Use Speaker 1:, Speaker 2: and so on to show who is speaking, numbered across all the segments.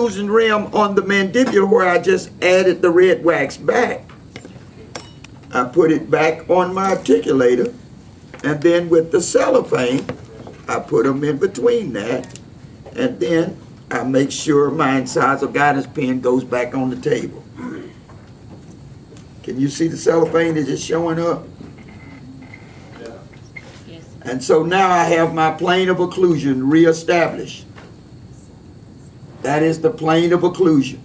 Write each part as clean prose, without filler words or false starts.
Speaker 1: occlusion rim on the mandibular where I just added the red wax back. I put it back on my articulator, and then with the cellophane, I put them in between that, and then I make sure my incisal guidance pin goes back on the table. Can you see the cellophane? Is it showing up?
Speaker 2: Yes.
Speaker 1: And so now I have my plane of occlusion reestablished. That is the plane of occlusion.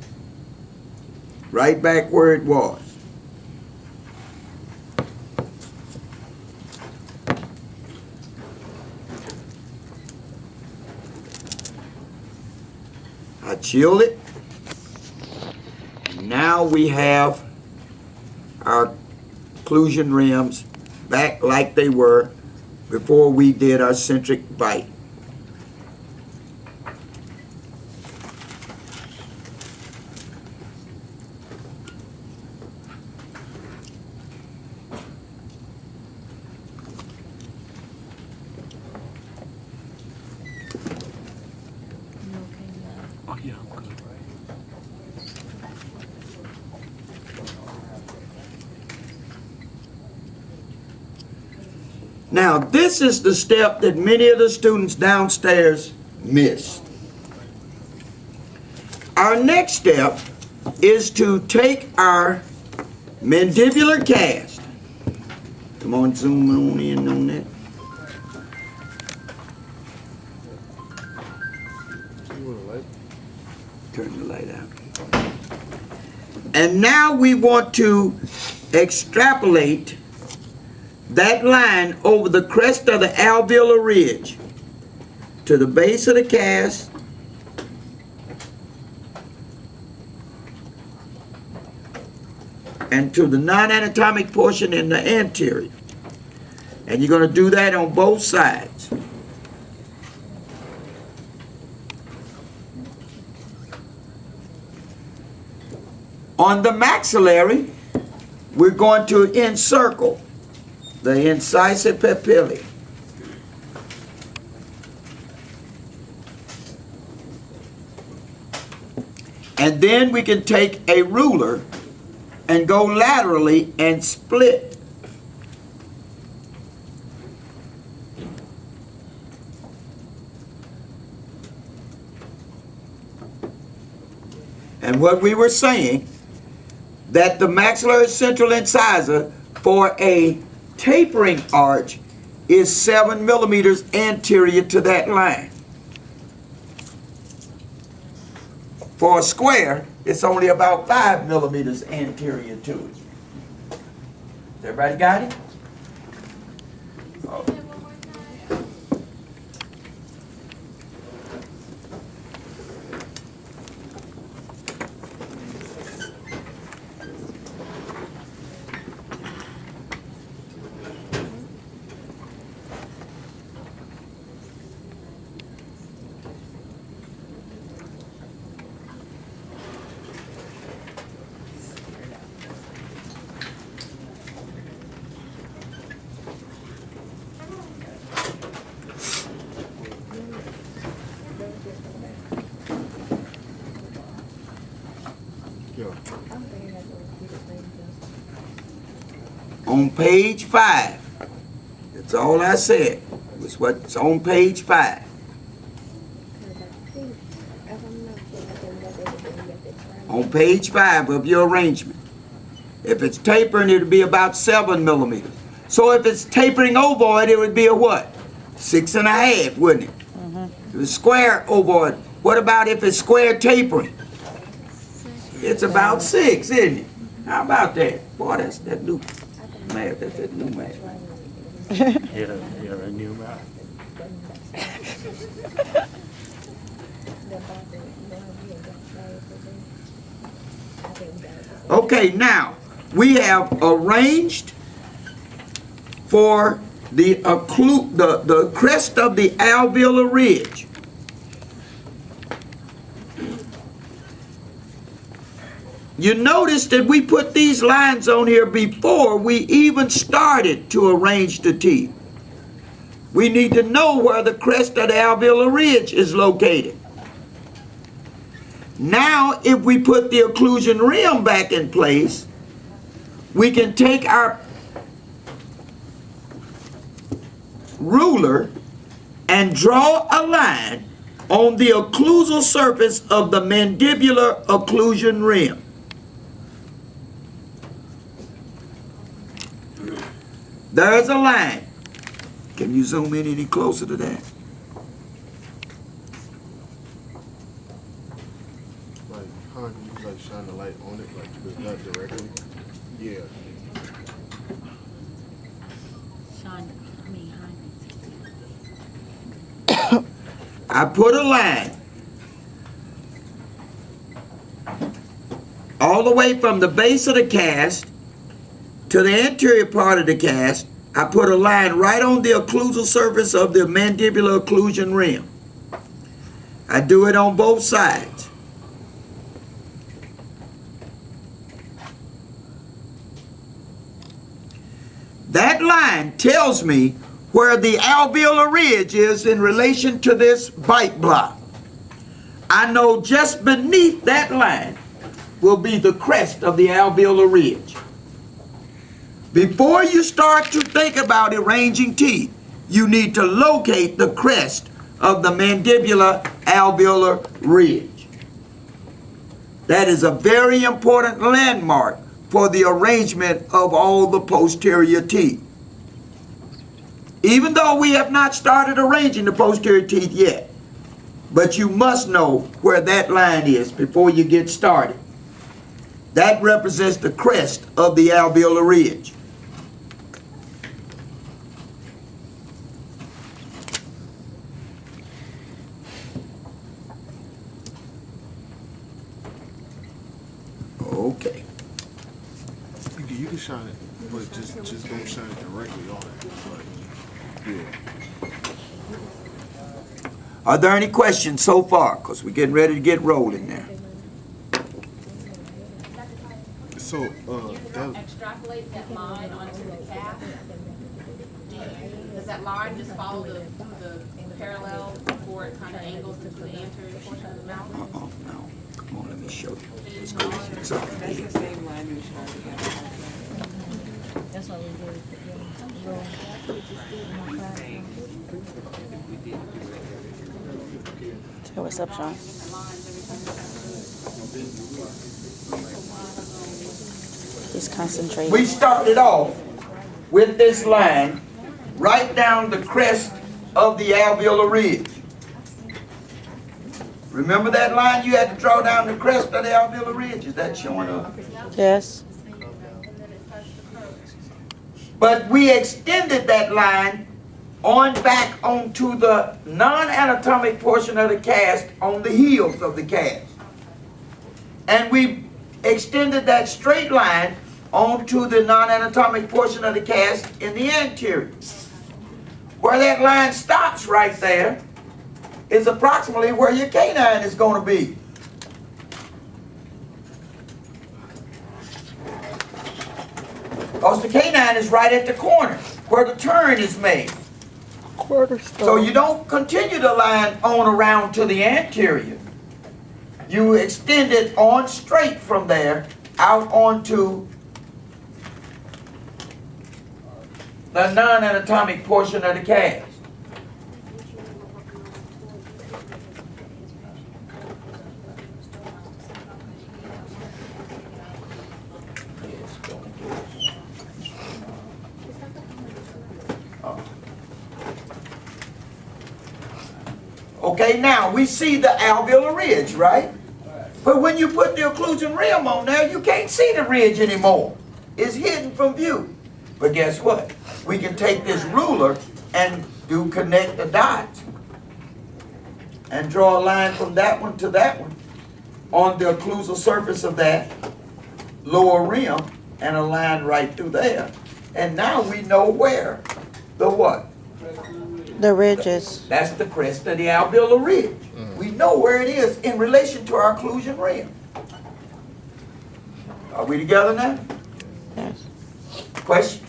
Speaker 1: Right back where it was. I chilled it. And now we have our occlusion rims back like they were before we did our centric bite.
Speaker 3: Oh, yeah, I'm good.
Speaker 1: Now, this is the step that many of the students downstairs miss. Our next step is to take our mandibular cast. Come on, zoom on in on that. Turn the light out. And now we want to extrapolate that line over the crest of the alveolar ridge to the base of the cast and to the non-anatomic portion in the anterior. And you're going to do that on both sides. On the maxillary, we're going to encircle the incisive papillae. And then we can take a ruler and go laterally and split. And what we were saying, that the maxillary central incisor for a tapering arch is 7 millimeters anterior to that line. For a square, it's only about 5 millimeters anterior to it. Everybody got it? Oh. On page 5, that's all I said, was what's on page 5. On page 5 of your arrangement. If it's tapering, it would be about 7 millimeters. So if it's tapering ovoid, it would be a what? 6.5, wouldn't it? If it's square ovoid, what about if it's square tapering? It's about 6, isn't it? How about that? Boy, that's that new math. That's that new math.
Speaker 3: Yeah, that new math.
Speaker 1: Okay, now we have arranged for the crest of the alveolar ridge. You notice that we put these lines on here before we even started to arrange the teeth. We need to know where the crest of the alveolar ridge is located. Now, if we put the occlusion rim back in place, we can take our ruler and draw a line on the occlusal surface of the mandibular occlusion rim. There's a line. Can you zoom in any closer to that?
Speaker 2: Like, how can you like shine the light on it, like with that directly? Yeah.
Speaker 1: I put a line all the way from the base of the cast to the anterior part of the cast. I put a line right on the occlusal surface of the mandibular occlusion rim. I do it on both sides. That line tells me where the alveolar ridge is in relation to this bite block. I know just beneath that line will be the crest of the alveolar ridge. Before you start to think about arranging teeth, you need to locate the crest of the mandibular alveolar ridge. That is a very important landmark for the arrangement of all the posterior teeth. Even though we have not started arranging the posterior teeth yet, but you must know where that line is before you get started. That represents the crest of the alveolar ridge. Okay.
Speaker 2: You can shine it, but just don't shine it directly on it. Like, yeah.
Speaker 1: Are there any questions so far? Because we're getting ready to get rolling now.
Speaker 2: So,
Speaker 4: extrapolate that line onto the calf? Does that line just follow the parallel before it kind of angles into the anterior portion of the mouth?
Speaker 1: No. Come on, let me show you. Let's go.
Speaker 5: That's the same line we showed.
Speaker 6: That's what we did. So what's up, Sean? He's concentrating.
Speaker 1: We started off with this line right down the crest of the alveolar ridge. Remember that line you had to draw down the crest of the alveolar ridge? Is that showing up?
Speaker 6: Yes.
Speaker 1: But we extended that line on back onto the non-anatomic portion of the cast on the heels of the cast. And we extended that straight line onto the non-anatomic portion of the cast in the anterior. Where that line stops right there is approximately where your canine is going to be. Because the canine is right at the corner where the turn is made. So you don't continue the line on around to the anterior. You extend it on straight from there out onto the non-anatomic portion of the cast. Okay, now we see the alveolar ridge, right? But when you put the occlusion rim on there, you can't see the ridge anymore. It's hidden from view. But guess what? We can take this ruler and connect the dots and draw a line from that one to that one on the occlusal surface of that lower rim and a line right through there. And now we know where the what?
Speaker 6: The ridges.
Speaker 1: That's the crest of the alveolar ridge. We know where it is in relation to our occlusion rim. Are we together now?
Speaker 6: Yes.
Speaker 1: Question?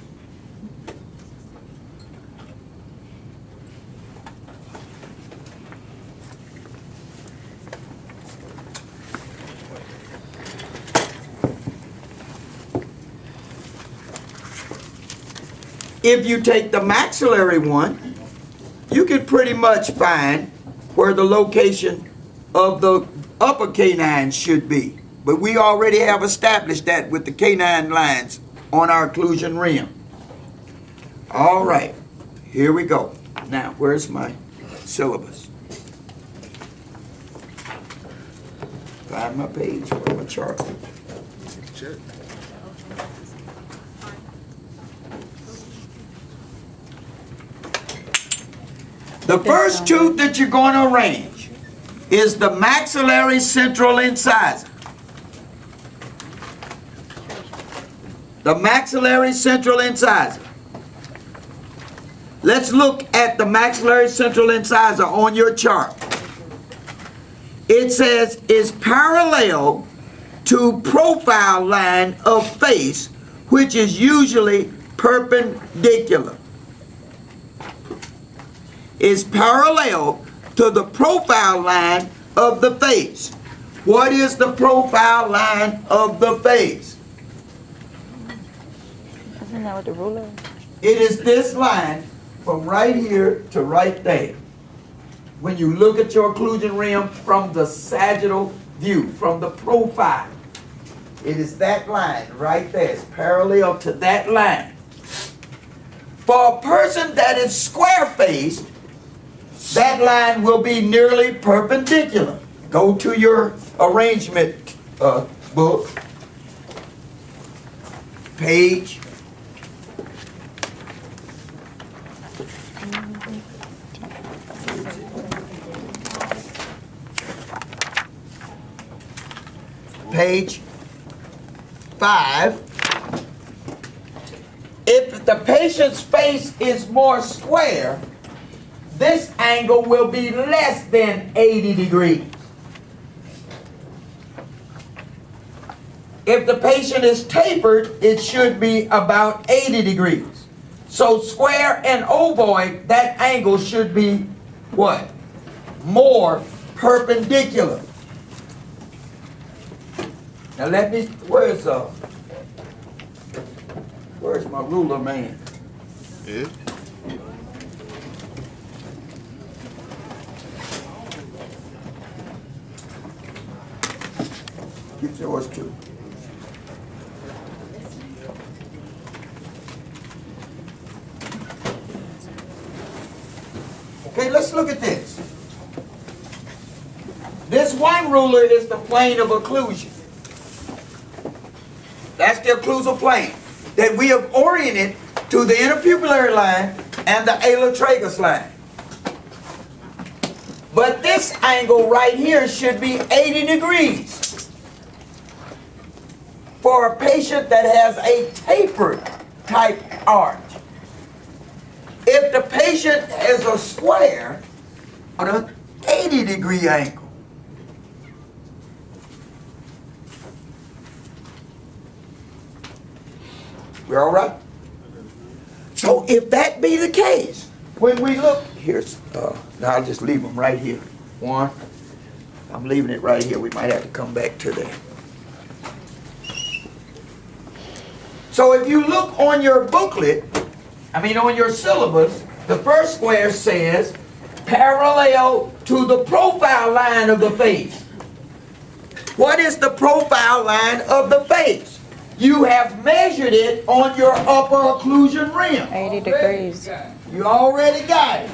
Speaker 1: if you take the maxillary one, you can pretty much find where the location of the upper canine should be. But we already have established that with the canine lines on our occlusion rim. All right, here we go. Now, where's my syllabus? Find my page or my chart.
Speaker 2: Check.
Speaker 1: The first tooth that you're going to arrange is the maxillary central incisor. The maxillary central incisor. Let's look at the maxillary central incisor on your chart. It says is parallel to profile line of face, which is usually perpendicular. Is parallel to the profile line of the face. What is the profile line of the face?
Speaker 6: Isn't that what the ruler is?
Speaker 1: It is this line from right here to right there. When you look at your occlusion rim from the sagittal view, from the profile, it is that line right there. It's parallel to that line. For a person that is square-faced, that line will be nearly perpendicular. Go to your arrangement book, page. Page 5. If the patient's face is more square, this angle will be less than 80 degrees. If the patient is tapered, it should be about 80 degrees. So square and ovoid, that angle should be what? More perpendicular. Now let me, where's my ruler man?
Speaker 2: Yeah.
Speaker 1: Get yours too. Okay, let's look at this. This one ruler is the plane of occlusion. That's the occlusal plane that we have oriented to the interpupillary line and the alar tragus line. But this angle right here should be 80 degrees for a patient that has a tapered type arch. If the patient has a square on an 80-degree angle, we're all right? So if that be the case, when we look, here's, now I'll just leave them right here. One, I'm leaving it right here. We might have to come back to that. So if you look on your booklet, on your syllabus, the first square says parallel to the profile line of the face. What is the profile line of the face? You have measured it on your upper occlusion rim.
Speaker 6: 80 degrees.
Speaker 1: You already got it.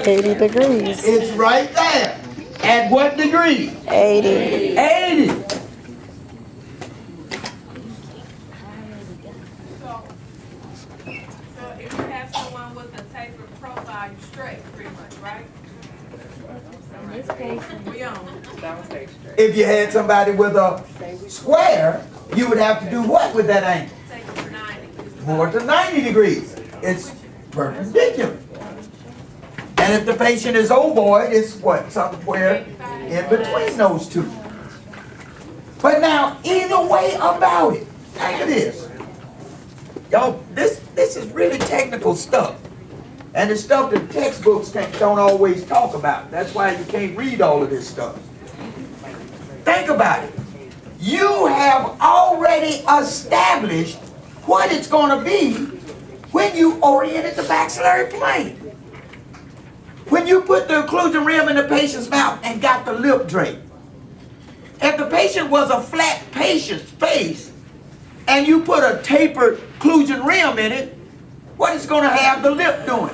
Speaker 6: 80 degrees.
Speaker 1: It's right there. At what degree?
Speaker 6: 80.
Speaker 1: 80.
Speaker 5: So if you have someone with a tapered profile, you straight pretty much, right? In this case, we on. Don't stay straight.
Speaker 1: If you had somebody with a square, you would have to do what with that angle?
Speaker 5: Take it to 90.
Speaker 1: More than 90 degrees. It's perpendicular. And if the patient is ovoid, it's what? Somewhere in between those two. But now, either way about it, think of this. Y'all, this is really technical stuff. And it's stuff that textbooks don't always talk about. That's why you can't read all of this stuff. Think about it. you have already established what it's going to be when you oriented the maxillary plane. When you put the occlusion rim in the patient's mouth and got the lip drape, if the patient was a flat patient's face and you put a tapered occlusion rim in it, what is going to have the lip doing?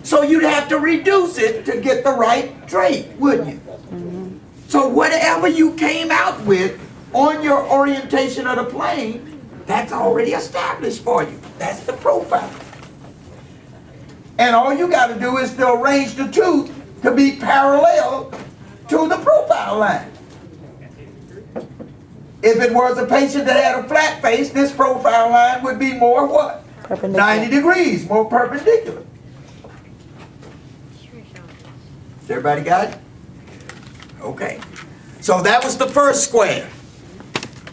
Speaker 1: So you'd have to reduce it to get the right drape, wouldn't you? So whatever you came out with on your orientation of the plane, that's already established for you. That's the profile. And all you got to do is to arrange the tooth to be parallel to the profile line. If it was a patient that had a flat face, this profile line would be more what? 90 degrees, more perpendicular. Everybody got it? Okay. So that was the first square.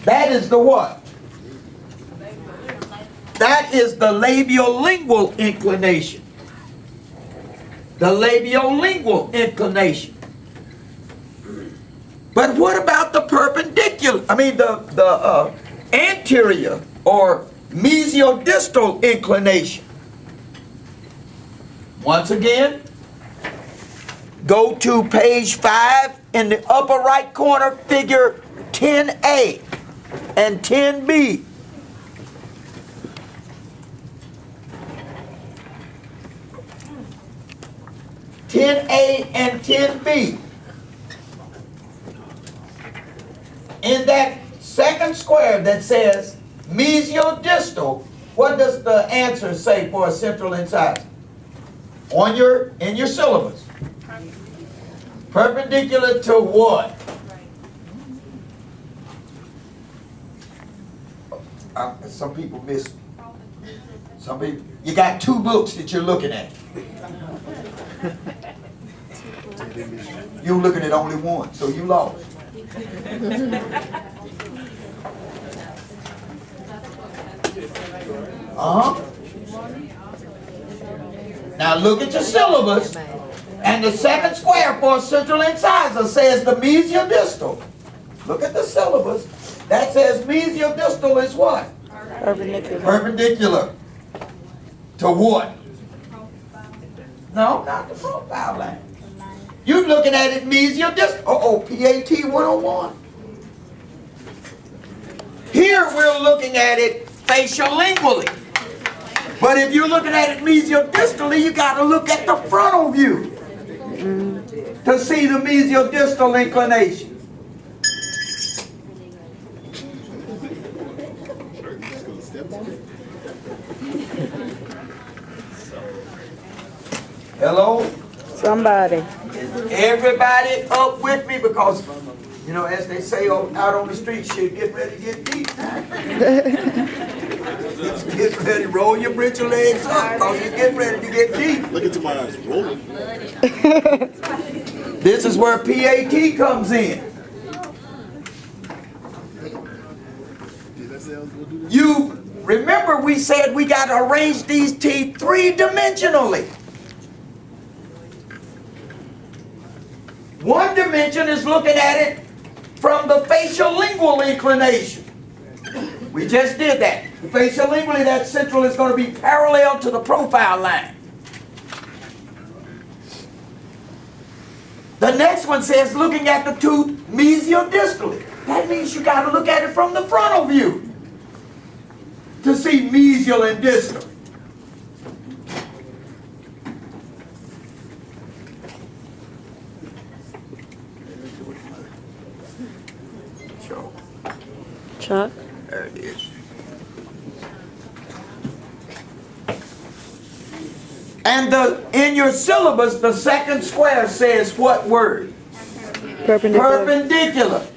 Speaker 1: That is the what? That is the labial-lingual inclination. The labial-lingual inclination. But what about the perpendicular? The anterior or mesiodistal inclination. Once again, go to page 5 in the upper right corner, figure 10A and 10B. and 10B. In that second square that says mesiodistal, what does the answer say for a central incisor? In your syllabus. Perpendicular to what? Some people miss. Some people. You got two books that you're looking at. You're looking at only one, so you lost. Now look at your syllabus, and the second square for a central incisor says the mesiodistal. Look at the syllabus. That says mesiodistal is what?
Speaker 6: Perpendicular.
Speaker 1: Perpendicular. To what? No, not the profile line. You're looking at it mesiodistal. PAT 101. Here we're looking at it facial-lingually. But if you're looking at it mesiodistally, you got to look at the frontal view to see the mesiodistal inclination. Hello?
Speaker 6: Somebody.
Speaker 1: Everybody up with me, because, as they say out on the street, shit, get ready to get deep. Get ready, roll your bridge your legs up, because you're getting ready to get deep.
Speaker 2: Look into my eyes, rolling.
Speaker 1: This is where PAT comes in. You remember we said we got to arrange these teeth three-dimensionally. One dimension is looking at it from the facial-lingual inclination. We just did that. The facial-lingually, that central is going to be parallel to the profile line. The next one says looking at the tooth mesiodistally. That means you got to look at it from the frontal view to see mesial and distal.
Speaker 6: Chuck.
Speaker 1: There it is. And in your syllabus, the second square says what word?
Speaker 6: Perpendicular.
Speaker 1: Perpendicular.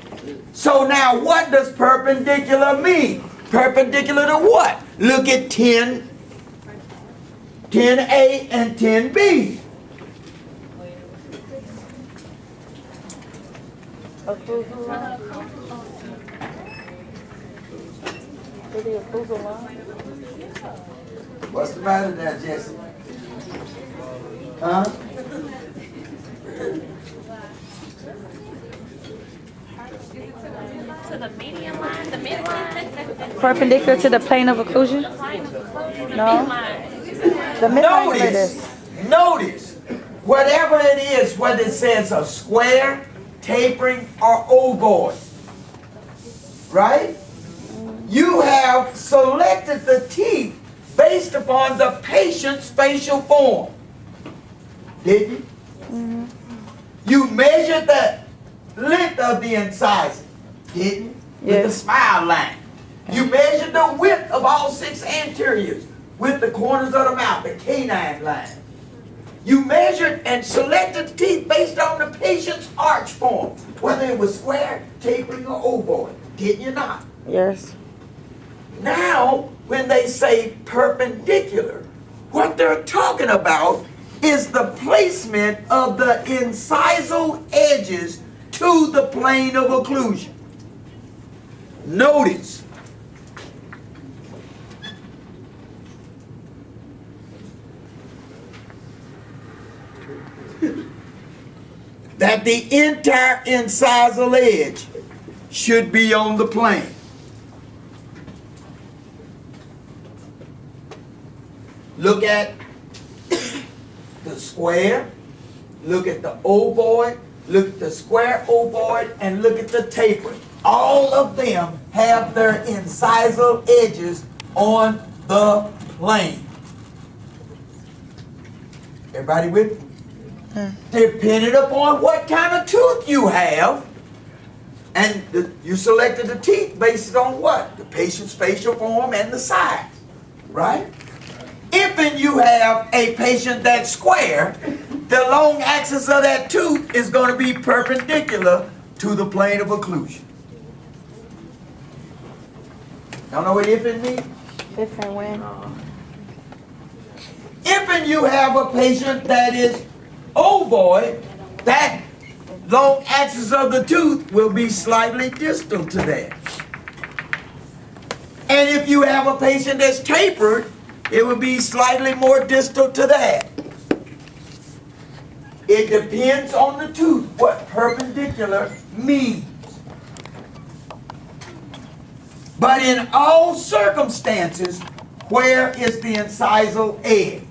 Speaker 1: So now what does perpendicular mean? Perpendicular to what? Look at 10A and 10B. What's the matter there, Jesse? Huh?
Speaker 4: To the median line, the midline,
Speaker 6: Perpendicular to the plane of occlusion? No. The midline is like this.
Speaker 1: Notice, whatever it is, whether it says a square, tapering, or ovoid, right? You have selected the teeth based upon the patient's facial form, didn't you? You measured the length of the incisor, didn't you? With the
Speaker 6: Yes.
Speaker 1: smile line. You measured the width of all 6 anteriors with the corners of the mouth, the canine line. You measured and selected the teeth based on the patient's arch form, whether it was square, tapering, or ovoid. Did you not?
Speaker 6: Yes.
Speaker 1: Now, when they say perpendicular, what they're talking about is the placement of the incisal edges to the plane of occlusion. Notice, that the entire incisal edge should be on the plane. Look at the square, look at the ovoid, look at the square ovoid, and look at the taper. All of them have their incisal edges on the plane. Everybody with me? Depending upon what kind of tooth you have, and you selected the teeth based on what? The patient's facial form and the size, right? If you have a patient that's square, the long axis of that tooth is going to be perpendicular to the plane of occlusion. Y'all know what if it means?
Speaker 6: Different when.
Speaker 1: If you have a patient that is ovoid, that long axis of the tooth will be slightly distal to that. And if you have a patient that's tapered, it will be slightly more distal to that. It depends on the tooth what perpendicular means. But in all circumstances, where is the incisal edge?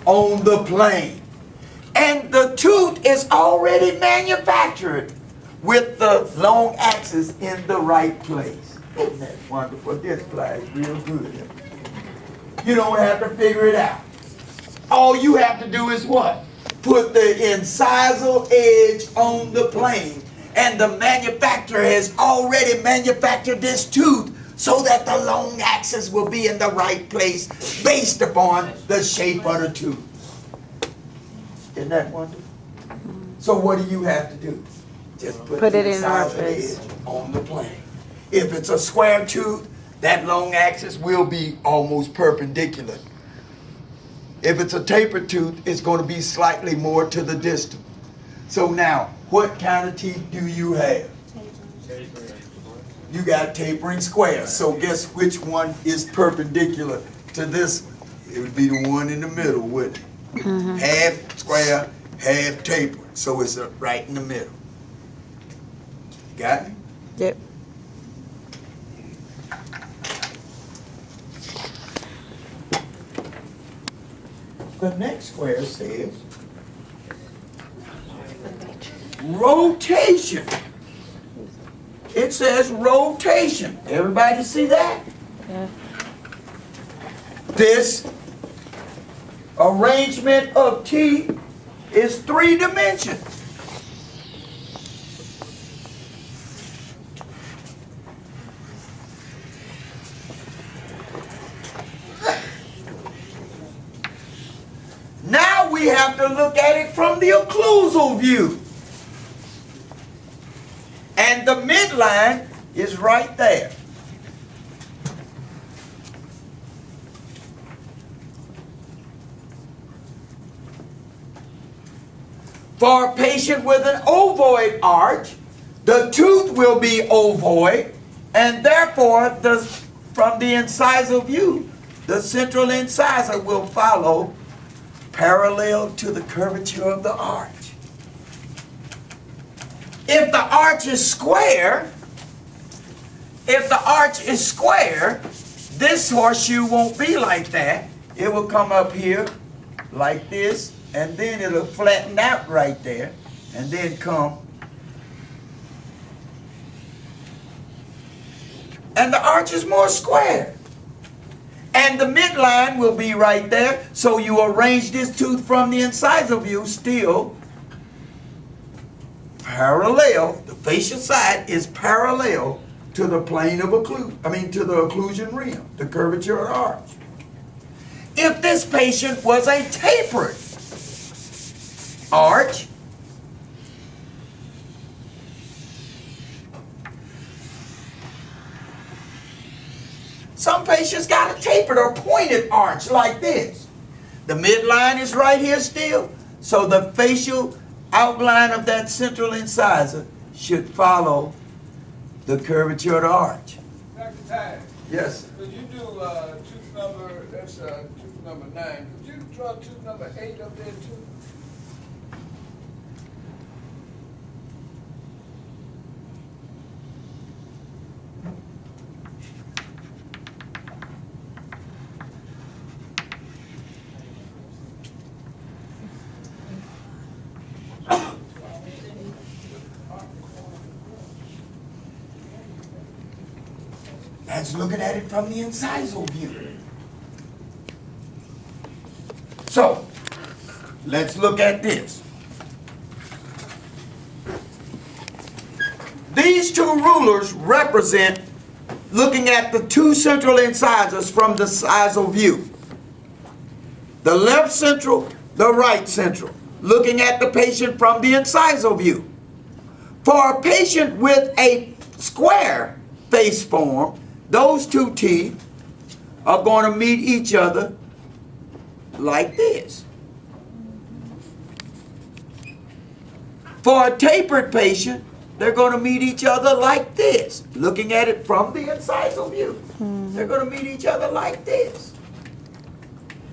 Speaker 1: On the plane. And the tooth is already manufactured with the long axis in the right place. Isn't that wonderful? This flies real good. You don't have to figure it out. All you have to do is what? Put the incisal edge on the plane. And the manufacturer has already manufactured this tooth so that the long axis will be in the right place based upon the shape of the tooth. Isn't that wonderful? So what do you have to do? Just put
Speaker 6: Put
Speaker 1: the
Speaker 6: it in the right
Speaker 1: incisal
Speaker 6: place.
Speaker 1: edge on the plane. If it's a square tooth, that long axis will be almost perpendicular. If it's a tapered tooth, it's going to be slightly more to the distal. So now, what kind of teeth do you have? You got tapering square. So guess which one is perpendicular to this? It would be the one in the middle, wouldn't it? Half square, half tapered. So it's right in the middle. Got it?
Speaker 6: Yep.
Speaker 1: The next square says rotation. It says rotation. Everybody see that?
Speaker 6: Yeah.
Speaker 1: This arrangement of teeth is 3 dimensions. Now we have to look at it from the occlusal view. And the midline is right there. For a patient with an ovoid arch, the tooth will be ovoid, and therefore, from the incisal view, the central incisor will follow parallel to the curvature of the arch. If the arch is square, this horseshoe won't be like that. It will come up here like this, and then it'll flatten out right there, and then come. And the arch is more square. And the midline will be right there, so you arrange this tooth from the incisal view still parallel. The facial side is parallel to the plane of to the occlusion rim, the curvature of the arch. If this patient was a tapered arch, some patients got a tapered or pointed arch like this. The midline is right here still, so the facial outline of that central incisor should follow the curvature of the arch.
Speaker 7: Dr. Tyus,
Speaker 1: Yes, sir.
Speaker 7: could you do tooth number, that's tooth number 9. Could you draw tooth number 8 up there too?
Speaker 1: That's looking at it from the incisal view. So, let's look at this. These two rulers represent looking at the two central incisors from the incisal view. The left central, the right central, looking at the patient from the incisal view. For a patient with a square face form, those two teeth are going to meet each other like this. For a tapered patient, they're going to meet each other like this, looking at it from the incisal view. They're going to meet each other like this.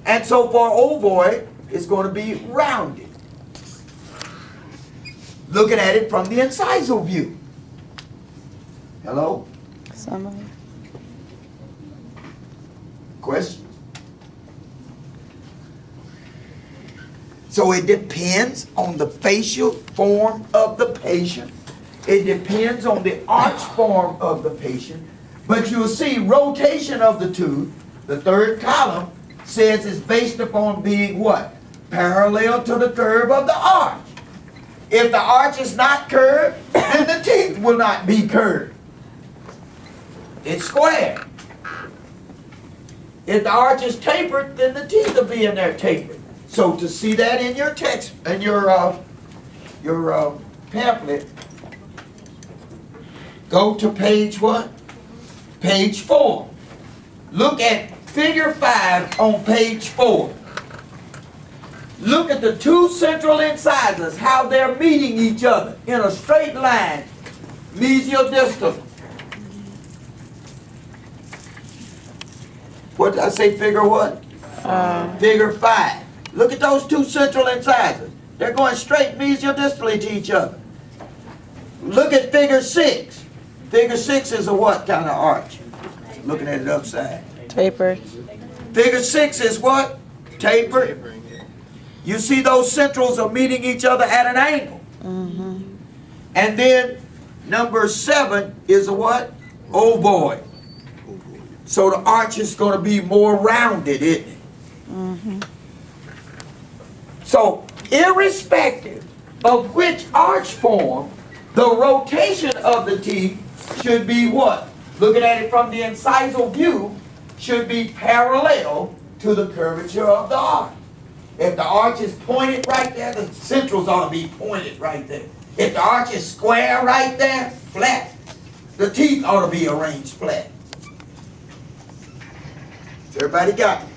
Speaker 1: And so for ovoid, it's going to be rounded, looking at it from the incisal view. Hello?
Speaker 6: Somebody.
Speaker 1: Questions? So it depends on the facial form of the patient. It depends on the arch form of the patient. But you'll see rotation of the tooth, the third column, says it's based upon being what? Parallel to the curve of the arch. If the arch is not curved, then the teeth will not be curved. It's square. If the arch is tapered, then the teeth will be in there tapered. So to see that in your text, in your pamphlet, go to page what? Page 4. Look at figure 5 on page 4. Look at the two central incisors, how they're meeting each other in a straight line, mesial distal. What did I say, figure what? Figure 5. Look at those two central incisors. They're going straight mesial distally to each other. Look at figure 6. Figure 6 is a what kind of arch? Looking at it upside.
Speaker 6: Tapered.
Speaker 1: Figure 6 is what? Tapered. You see those centrals are meeting each other at an angle. And then number 7 is a what? Ovoid. So the arch is going to be more rounded, isn't it? So irrespective of which arch form, the rotation of the teeth should be what? Looking at it from the incisal view, should be parallel to the curvature of the arch. If the arch is pointed right there, the centrals ought to be pointed right there. If the arch is square right there, flat, the teeth ought to be arranged flat. Everybody got it?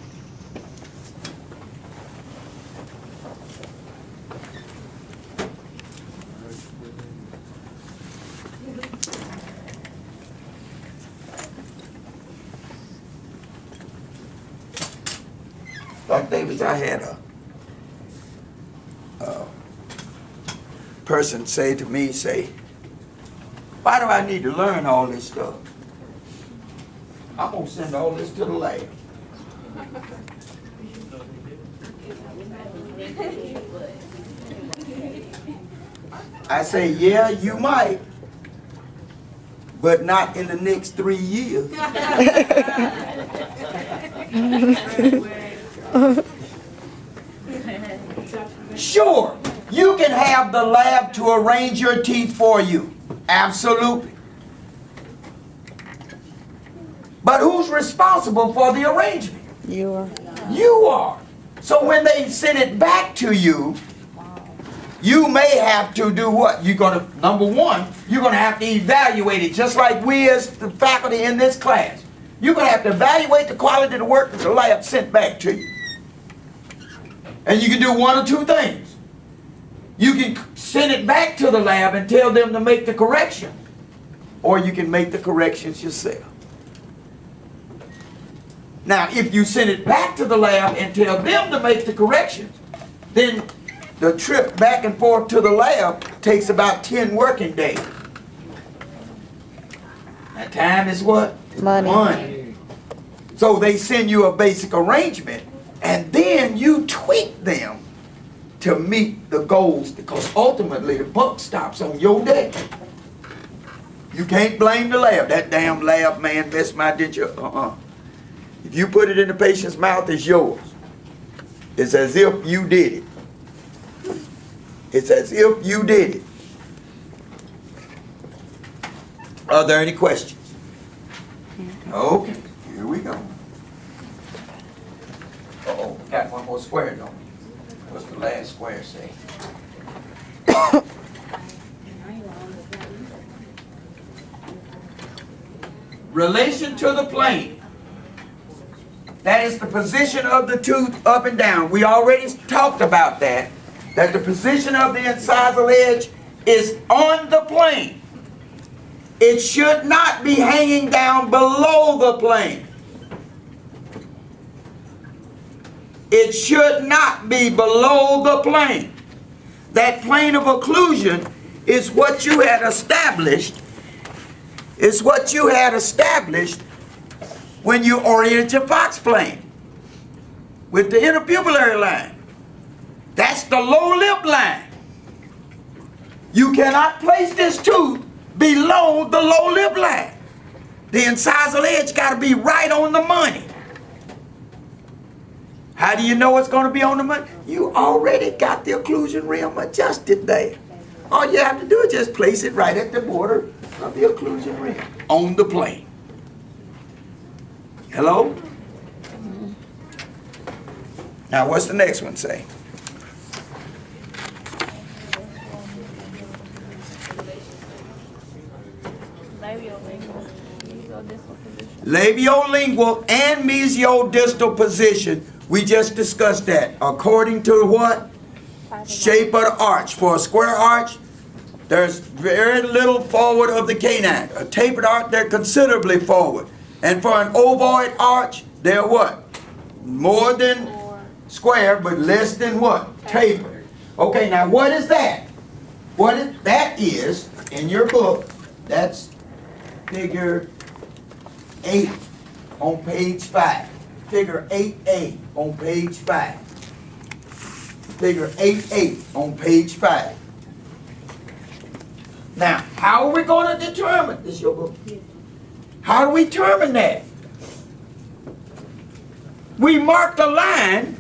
Speaker 1: Dr. Davis, I had a person say to me, Why do I need to learn all this stuff? I'm going to send all this to the lab. I say, yeah, you might, but not in the next 3 years. Sure, you can have the lab to arrange your teeth for you. Absolutely. But who's responsible for the arrangement?
Speaker 6: You are.
Speaker 1: You are. So when they send it back to you, you may have to do what? You're going to, number one, you're going to have to evaluate it, just like we as the faculty in this class. You're going to have to evaluate the quality of the work that the lab sent back to you. And you can do one or two things. You can send it back to the lab and tell them to make the correction, or you can make the corrections yourself. Now, if you send it back to the lab and tell them to make the corrections, then the trip back and forth to the lab takes about 10 working days. That time is what? Money. So they send you a basic arrangement, and then you tweak them to meet the goals, because ultimately the buck stops on your day. You can't blame the lab. That damn lab man messed my denture. If you put it in the patient's mouth, it's yours. It's as if you did it. It's as if you did it. Are there any questions? Okay, here we go. Uh-oh, got one more square, don't we? What's the last square say? Relation to the plane. That is the position of the tooth up and down. We already talked about that. That the position of the incisal edge is on the plane. It should not be hanging down below the plane. It should not be below the plane. That plane of occlusion is what you had established. It's what you had established when you orient your Fox plane with the interpupillary line. That's the low lip line. You cannot place this tooth below the low lip line. The incisal edge got to be right on the money. How do you know it's going to be on the money? You already got the occlusion rim adjusted there. All you have to do is just place it right at the border of the occlusion rim on the plane. Hello? Now what's the next one say? Labiolingual and mesiodistal position. We just discussed that. According to what? Shape of the arch. For a square arch, there's very little forward of the canine. A tapered arch, they're considerably forward. And for an ovoid arch, they're what? More than square, but less than what? Tapered. Okay, now what is that? That is, in your book, that's figure 8 on page 5. Figure 8A on page 5. Figure 8A on page 5. Now, how are we going to determine this? Your book? How do we determine that? We mark the line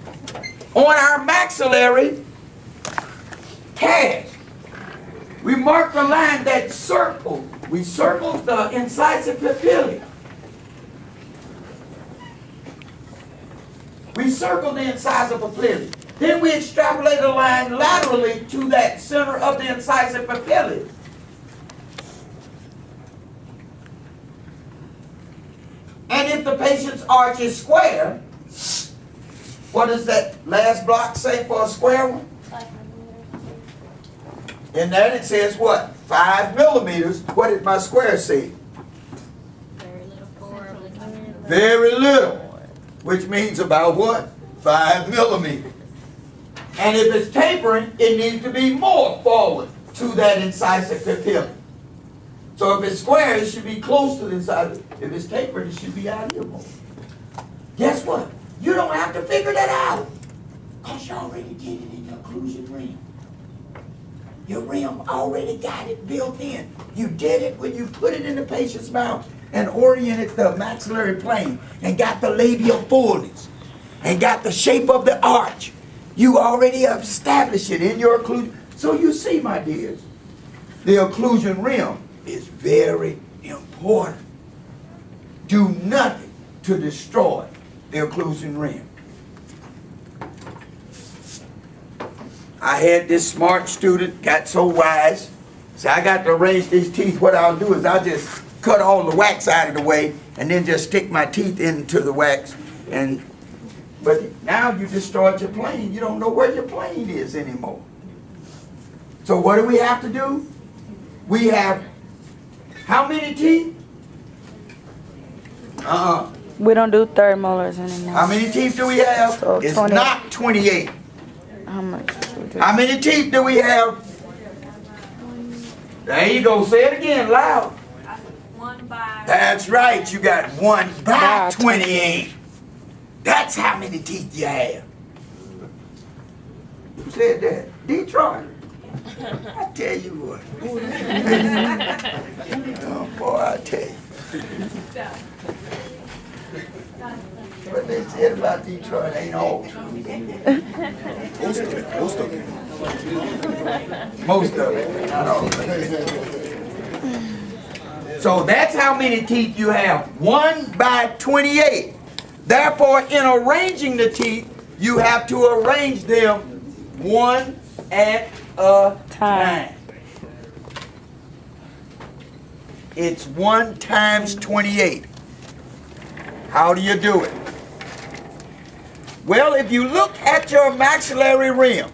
Speaker 1: on our maxillary cast. We mark the line that circles. We circle the incisive papilla. We circle the incisor papilla. Then we extrapolate a line laterally to that center of the incisive papilla. And if the patient's arch is square, what does that last block say for a square one? In that it says what? 5 millimeters. What did my square say? Very little. Which means about what? 5 millimeters. And if it's tapering, it needs to be more forward to that incisive papilla. So if it's square, it should be close to the inside. If it's tapered, it should be out here more. Guess what? You don't have to figure that out. Because you already did it in your occlusion rim. Your rim already got it built in. You did it when you put it in the patient's mouth and oriented the maxillary plane and got the labial fullness and got the shape of the arch. You already established it in your occlusion. So you see, my dears, the occlusion rim is very important. Do nothing to destroy the occlusion rim. I had this smart student, got so wise, so I got to arrange these teeth. What I'll do is I'll just cut all the wax out of the way and then just stick my teeth into the wax. But now you destroyed your plane. You don't know where your plane is anymore. So what do we have to do? We have how many teeth?
Speaker 6: We don't do third molars anymore.
Speaker 1: How many teeth do we have?
Speaker 6: So
Speaker 1: It's
Speaker 6: 20.
Speaker 1: not 28.
Speaker 6: How much?
Speaker 1: How many teeth do we have? There you go. Say it again loud.
Speaker 5: 1 by.
Speaker 1: That's right. You got 1 by 28. That's how many teeth you have. Who said that? Detroit. I tell you what. Oh boy, I tell you. What they said about Detroit ain't all true.
Speaker 2: Most of it.
Speaker 1: Most of it, not all of it. So that's how many teeth you have. 1 by 28. Therefore, in arranging the teeth, you have to arrange them one at a time. It's 1 times 28. How do you do it? Well, if you look at your maxillary rim,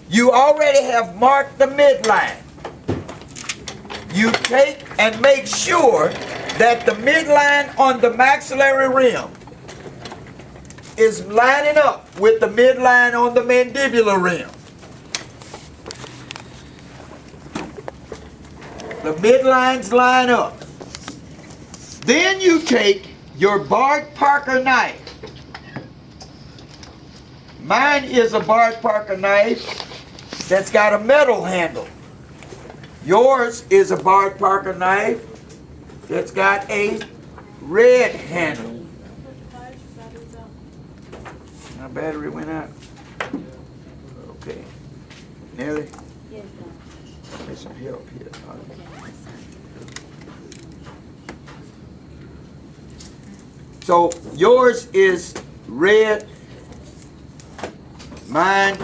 Speaker 1: you already have marked the midline. You take and make sure that the midline on the maxillary rim is lining up with the midline on the mandibular rim. The midlines line up. Then you take your Bart Parker knife. Mine is a Bart Parker knife that's got a metal handle. Yours is a Bart Parker knife that's got a red handle. My battery went out. Okay. Nelly? Yes, sir. Need some help here. So yours is red. Mine,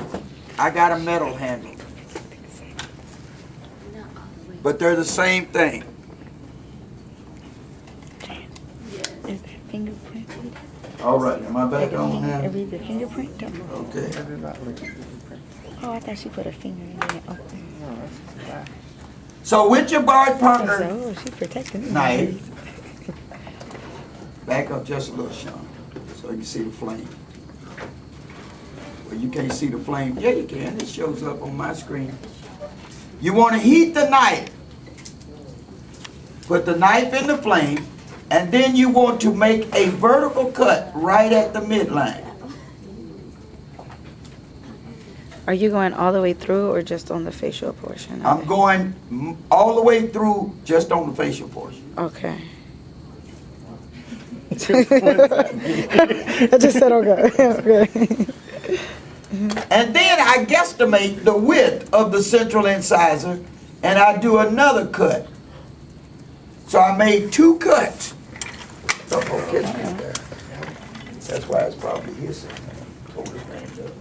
Speaker 1: I got a metal handle. But they're the same thing.
Speaker 6: Is that fingerprint?
Speaker 1: All right, am I back on now?
Speaker 6: Read the fingerprint?
Speaker 1: Okay.
Speaker 6: Oh, I thought she put a finger in there. Oh.
Speaker 1: So with your Bart
Speaker 6: I said,
Speaker 1: Parker
Speaker 6: oh, she protecting me.
Speaker 1: knife, back up just a little, Sean, so you can see the flame. Well, you can't see the flame. Yeah, you can. It shows up on my screen. You want to heat the knife. Put the knife in the flame, and then you want to make a vertical cut right at the midline.
Speaker 6: Are you going all the way through or just on the facial portion? of
Speaker 1: I'm
Speaker 6: it?
Speaker 1: going all the way through just on the facial portion.
Speaker 6: Okay. I just said okay. Okay.
Speaker 1: And then I guesstimate the width of the central incisor, and I do another cut. So I made 2 cuts. Don't go catch me there. That's why it's probably hissing. Hold his hands up.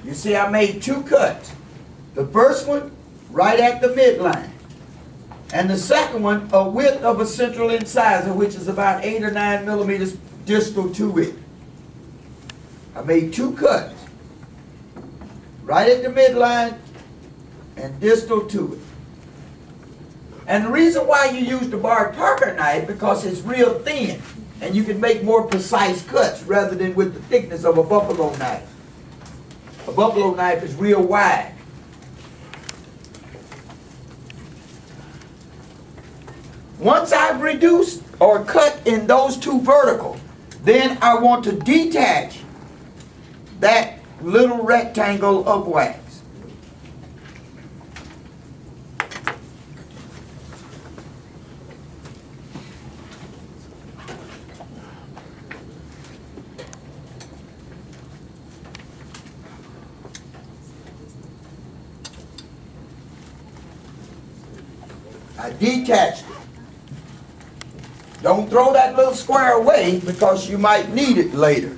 Speaker 1: You see, I made 2 cuts. The first one right at the midline. And the second one, a width of a central incisor, which is about 8 or 9 millimeters distal to it. I made 2 cuts. Right at the midline and distal to it. And the reason why you use the Bart Parker knife, because it's real thin, and you can make more precise cuts rather than with the thickness of a buffalo knife. A buffalo knife is real wide. Once I've reduced or cut in those two verticals, then I want to detach that little rectangle of wax. I detached it. Don't throw that little square away because you might need it later.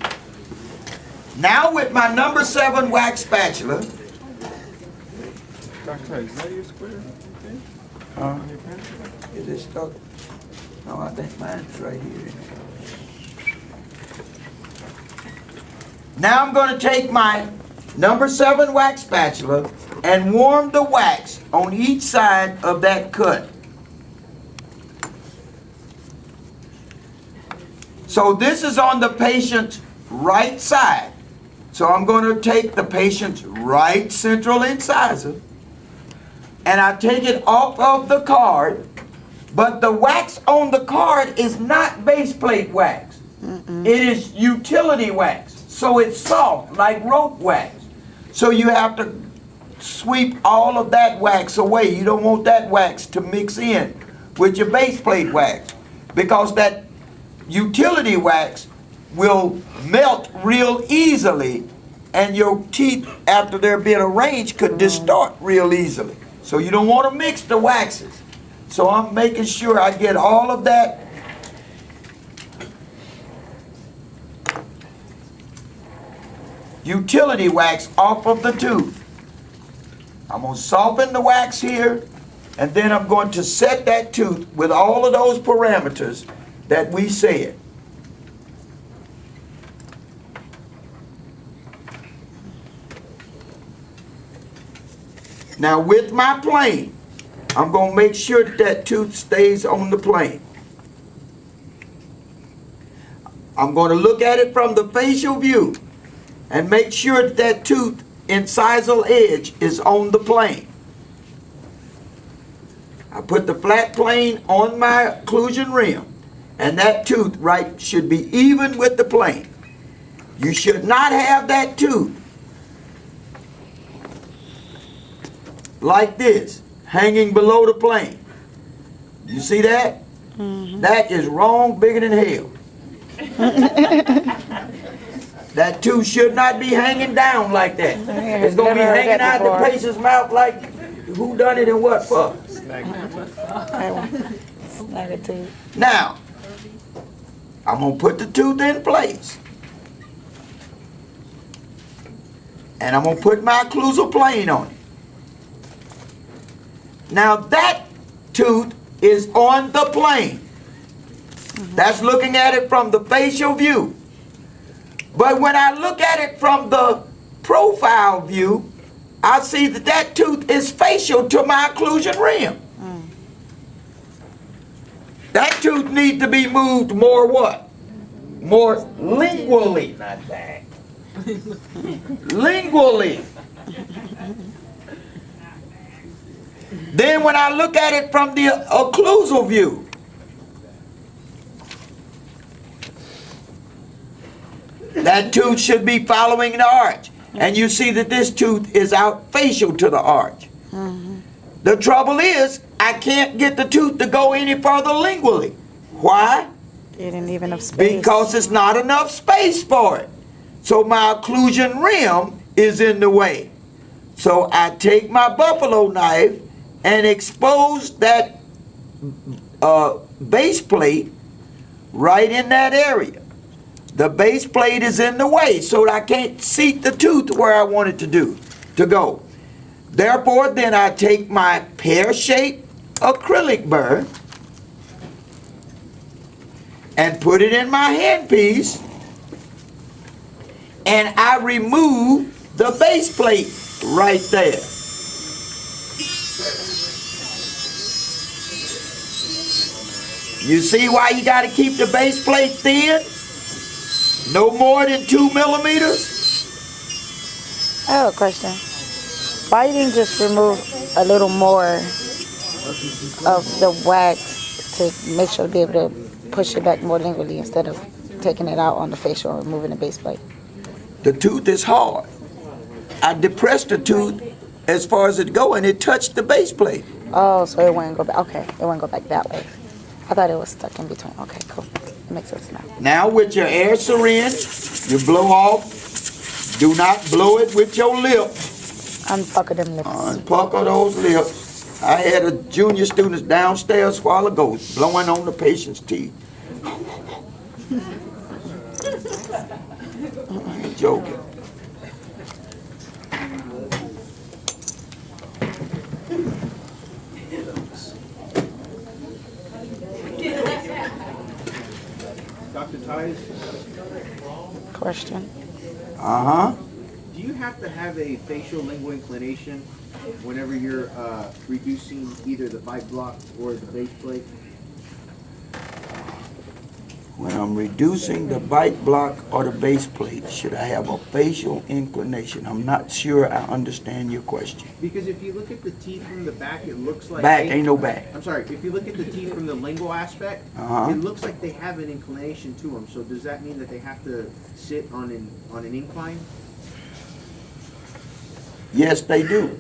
Speaker 1: Now with my number 7 wax spatula.
Speaker 2: Dr. Is that your square?
Speaker 1: Is it stuck? No, I think mine's right here. Now I'm going to take my number 7 wax spatula and warm the wax on each side of that cut. So this is on the patient's right side. So I'm going to take the patient's right central incisor and I take it off of the card, but the wax on the card is not base plate wax. It is utility wax. So it's soft like rope wax. So you have to sweep all of that wax away. You don't want that wax to mix in with your base plate wax because that utility wax will melt real easily and your teeth after they're being arranged could distort real easily. So you don't want to mix the waxes. So I'm making sure I get all of that utility wax off of the tooth. I'm going to soften the wax here and then I'm going to set that tooth with all of those parameters that we said. Now with my plane, I'm going to make sure that that tooth stays on the plane. I'm going to look at it from the facial view and make sure that that tooth incisal edge is on the plane. I put the flat plane on my occlusion rim and that tooth right should be even with the plane. You should not have that tooth like this hanging below the plane. You see that? That is wrong bigger than hell. That tooth should not be hanging down like that. It's going to be hanging out the patient's mouth like who done it and what for. Now, I'm going to put the tooth in place. And I'm going to put my occlusal plane on it. Now that tooth is on the plane. That's looking at it from the facial view. But when I look at it from the profile view, I see that that tooth is facial to my occlusion rim. That tooth needs to be moved more what? More lingually, not that. Lingually. Then when I look at it from the occlusal view, that tooth should be following the arch. And you see that this tooth is out facial to the arch. The trouble is, I can't get the tooth to go any further lingually. Why?
Speaker 6: It didn't even have space.
Speaker 1: Because it's not enough space for it. So my occlusion rim is in the way. So I take my buffalo knife and expose that base plate right in that area. The base plate is in the way, so I can't seat the tooth where I want it to go. Therefore, then I take my pear-shaped acrylic burr and put it in my handpiece, and I remove the base plate right there. You see why you got to keep the base plate thin? No more than 2 millimeters.
Speaker 6: I have a question. Why you didn't just remove a little more of the wax to make sure to be able to push it back more lingually instead of taking it out on the facial and removing the base plate?
Speaker 1: The tooth is hard. I depressed the tooth as far as it go, and it touched the base plate.
Speaker 6: Oh, so it wouldn't go back. Okay, it wouldn't go back that way. I thought it was stuck in between. Okay, cool. It makes sense now.
Speaker 1: Now with your air syringe, you blow off. Do not blow it with your lips.
Speaker 6: Unpucker them lips.
Speaker 1: Unpucker those lips. I had a junior student downstairs a while ago blowing on the patient's teeth. I ain't joking.
Speaker 8: Dr. Tyus,
Speaker 6: Question.
Speaker 8: do you have to have a facial lingual inclination whenever you're reducing either the bite block or the base plate?
Speaker 1: When I'm reducing the bite block or the base plate, should I have a facial inclination? I'm not sure I understand your question.
Speaker 8: Because if you look at the teeth from the back, it looks like...
Speaker 1: Back, ain't no back.
Speaker 8: I'm sorry, if you look at the teeth from the lingual aspect, it looks like they have an inclination to them. So does that mean that they have to sit on an incline?
Speaker 1: Yes, they do.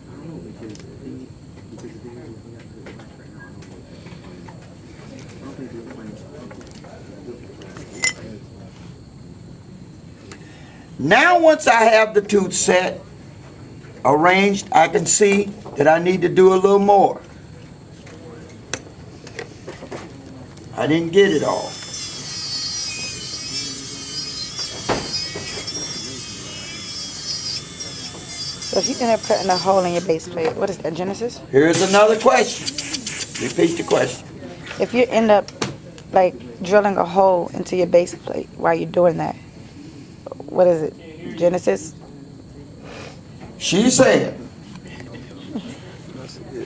Speaker 8: I don't know, because the thing is looking at the back right now, I don't think the incline's...
Speaker 1: Now once I have the tooth set, arranged, I can see that I need to do a little more. I didn't get it all.
Speaker 6: So if you end up cutting a hole in your base plate, what is that, Genesis?
Speaker 1: Here's another question. Repeat the question.
Speaker 6: If you end up like drilling a hole into your base plate while you're doing that, what is it, Genesis?
Speaker 1: She said,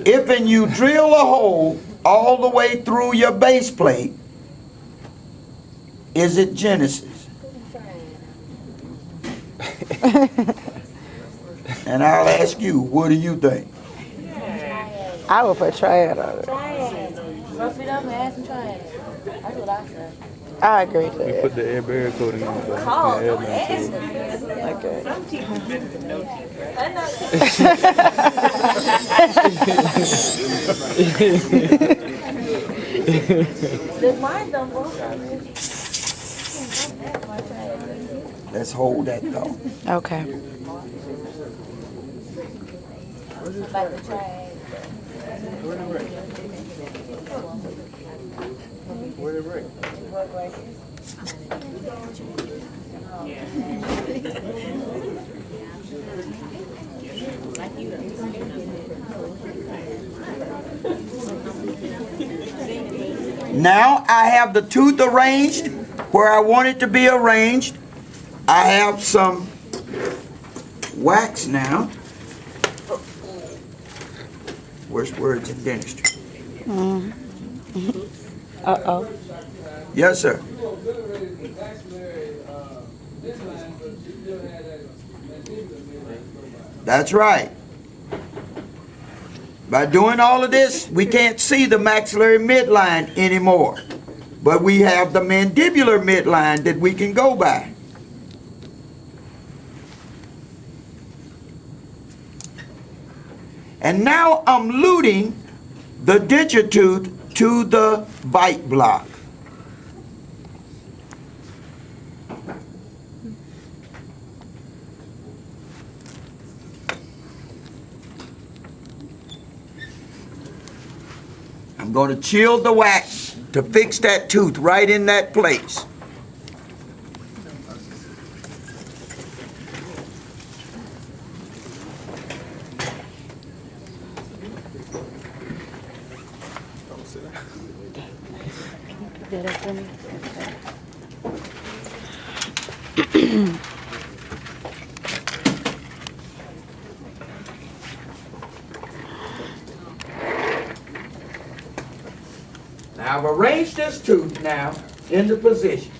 Speaker 1: if and you drill a hole all the way through your base plate, is it Genesis? And I'll ask you, what do you think?
Speaker 6: I would put triad on it.
Speaker 9: Rough it up and add some triad. That's what I said.
Speaker 6: I agree to it.
Speaker 3: Put the air barrier coating on the
Speaker 9: Call. Don't
Speaker 3: airline too.
Speaker 6: Okay.
Speaker 9: Some teachers better than no teacher. I know that. The mine don't work already.
Speaker 1: Let's hold that thought.
Speaker 6: Okay.
Speaker 9: Like the triad.
Speaker 3: Where they break?
Speaker 9: Work right here.
Speaker 1: Now I have the tooth arranged where I want it to be arranged. I have some wax now. Worst words in dentistry.
Speaker 6: Uh-oh.
Speaker 1: Yes, sir. That's right. By doing all of this, we can't see the maxillary midline anymore. But we have the mandibular midline that we can go by. And now I'm luting the denture tooth to the bite block. I'm going to chill the wax to fix that tooth right in that place. Now I've arranged this tooth now into position.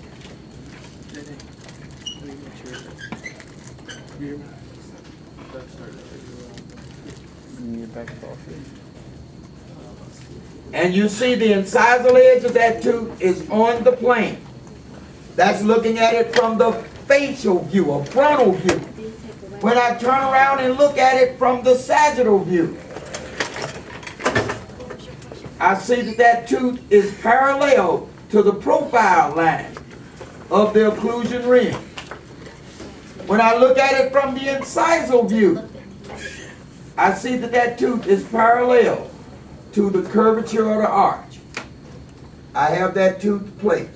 Speaker 1: And you see the incisal edge of that tooth is on the plane. That's looking at it from the facial view, or frontal view. When I turn around and look at it from the sagittal view, I see that that tooth is parallel to the profile line of the occlusion ring. When I look at it from the incisal view, I see that that tooth is parallel to the curvature of the arch. I have that tooth placed.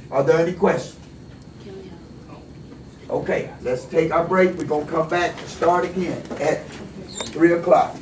Speaker 1: Are there any questions? Okay, let's take our break. We're going to come back and start again at 3 o'clock.